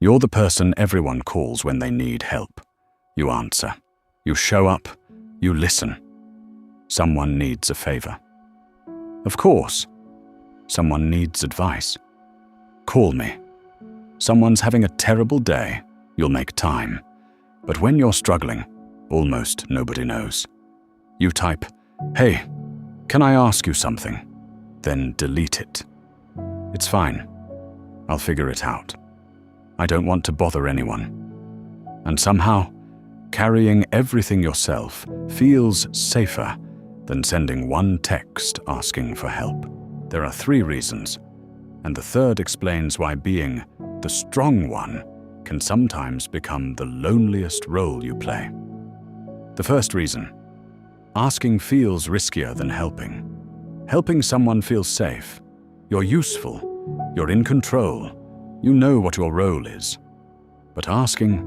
You're the person everyone calls when they need help. You answer. You show up. You listen. Someone needs a favor. Of course. Someone needs advice. Call me. Someone's having a terrible day. You'll make time. But when you're struggling, almost nobody knows. You type, "Hey, can I ask you something?" Then delete it. It's fine. I'll figure it out. I don't want to bother anyone. And somehow, carrying everything yourself feels safer than sending one text asking for help. There are 3 reasons, and the third explains why being the strong one can sometimes become the loneliest role you play. The first reason: asking feels riskier than helping. Helping someone feels safe. You're useful. You're in control. You know what your role is. But asking,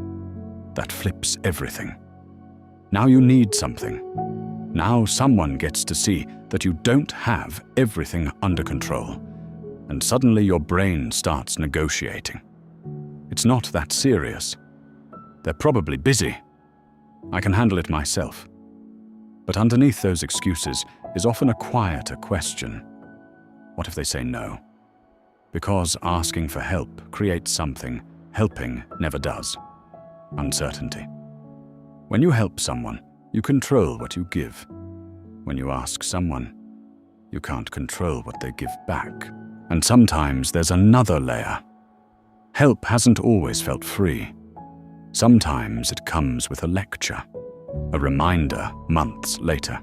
that flips everything. Now you need something. Now someone gets to see that you don't have everything under control, and suddenly your brain starts negotiating. It's not that serious. They're probably busy. I can handle it myself. But underneath those excuses is often a quieter question. What if they say no? Because asking for help creates something helping never does: uncertainty. When you help someone, you control what you give. When you ask someone, you can't control what they give back. And sometimes there's another layer. Help hasn't always felt free. Sometimes it comes with a lecture, a reminder months later,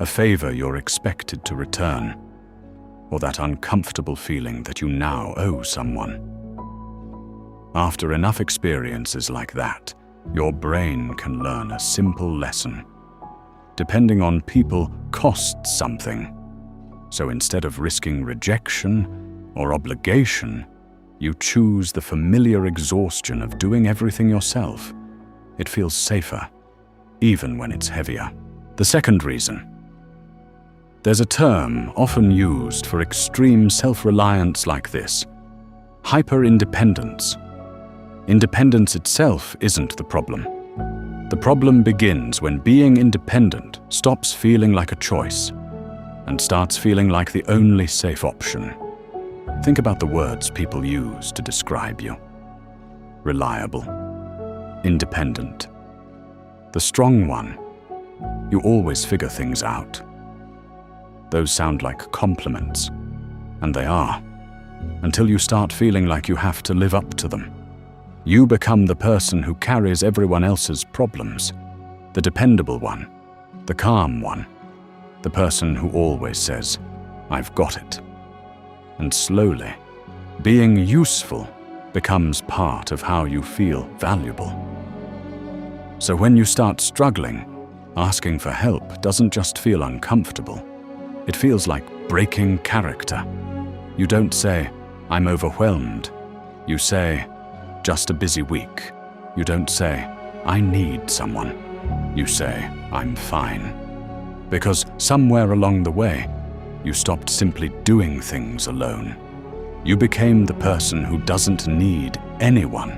a favor you're expected to return, or that uncomfortable feeling that you now owe someone. After enough experiences like that, your brain can learn a simple lesson. Depending on people costs something. So instead of risking rejection or obligation, you choose the familiar exhaustion of doing everything yourself. It feels safer, even when it's heavier. The second reason: there's a term often used for extreme self-reliance like this: hyper-independence. Independence itself isn't the problem. The problem begins when being independent stops feeling like a choice and starts feeling like the only safe option. Think about the words people use to describe you: reliable, independent, the strong one, you always figure things out. Those sound like compliments, and they are, until you start feeling like you have to live up to them. You become the person who carries everyone else's problems, the dependable one, the calm one, the person who always says, "I've got it." And slowly, being useful becomes part of how you feel valuable. So when you start struggling, asking for help doesn't just feel uncomfortable. It feels like breaking character. You don't say, "I'm overwhelmed." You say, "Just a busy week." You don't say, "I need someone." You say, "I'm fine." Because somewhere along the way, you stopped simply doing things alone. You became the person who doesn't need anyone.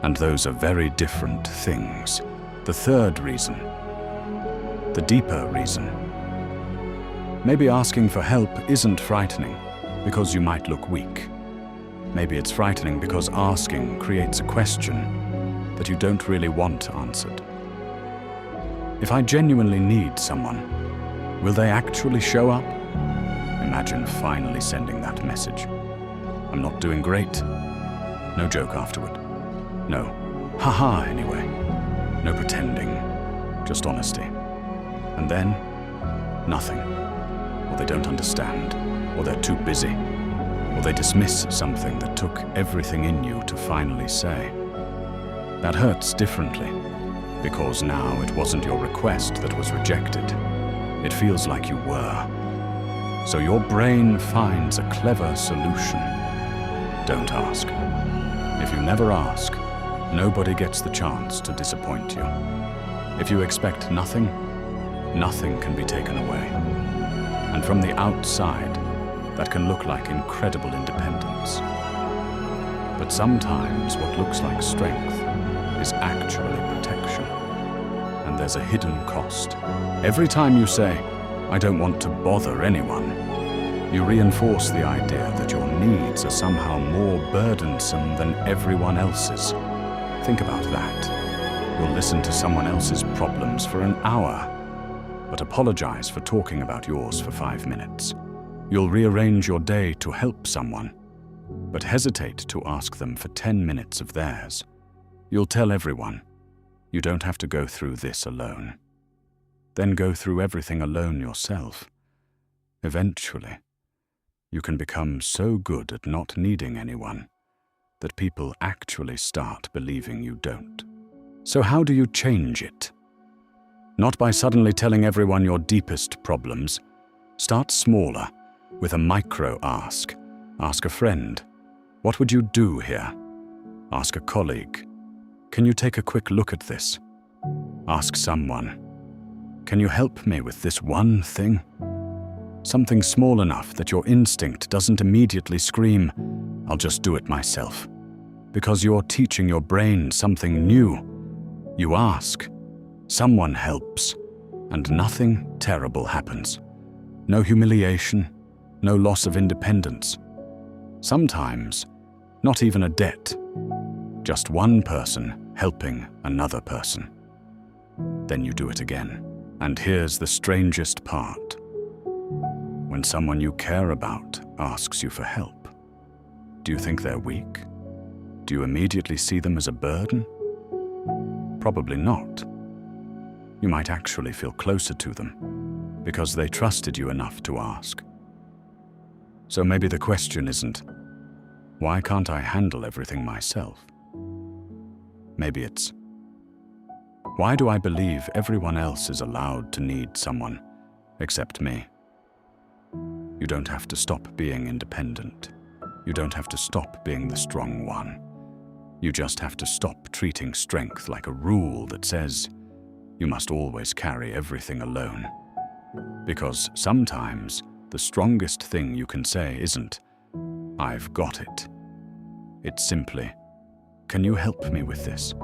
And those are very different things. The third reason, the deeper reason. Maybe asking for help isn't frightening because you might look weak. Maybe it's frightening because asking creates a question that you don't really want answered. If I genuinely need someone, will they actually show up? Imagine finally sending that message. "I'm not doing great." No joke afterward. No, haha anyway. No pretending, just honesty. And then, nothing. Or they don't understand, or they're too busy, or they dismiss something that took everything in you to finally say. That hurts differently, because now it wasn't your request that was rejected. It feels like you were. So your brain finds a clever solution. Don't ask. If you never ask, nobody gets the chance to disappoint you. If you expect nothing, nothing can be taken away. And from the outside, that can look like incredible independence. But sometimes what looks like strength is actually protection. And there's a hidden cost. Every time you say, "I don't want to bother anyone," you reinforce the idea that your needs are somehow more burdensome than everyone else's. Think about that. You'll listen to someone else's problems for an hour, but apologize for talking about yours for 5 minutes. You'll rearrange your day to help someone, but hesitate to ask them for 10 minutes of theirs. You'll tell everyone, "You don't have to go through this alone." Then go through everything alone yourself. Eventually, you can become so good at not needing anyone that people actually start believing you don't. So how do you change it? Not by suddenly telling everyone your deepest problems. Start smaller, with a micro ask. Ask a friend, "What would you do here?" Ask a colleague, "Can you take a quick look at this?" Ask someone, "Can you help me with this one thing?" Something small enough that your instinct doesn't immediately scream, "I'll just do it myself." Because you're teaching your brain something new. You ask, someone helps, and nothing terrible happens. No humiliation, no loss of independence. Sometimes, not even a debt. Just one person helping another person. Then you do it again. And here's the strangest part. When someone you care about asks you for help, do you think they're weak? Do you immediately see them as a burden? Probably not. You might actually feel closer to them because they trusted you enough to ask. So maybe the question isn't, "Why can't I handle everything myself?" Maybe it's, "Why do I believe everyone else is allowed to need someone except me?" You don't have to stop being independent. You don't have to stop being the strong one. You just have to stop treating strength like a rule that says you must always carry everything alone. Because sometimes the strongest thing you can say isn't, "I've got it." It's simply, "Can you help me with this?"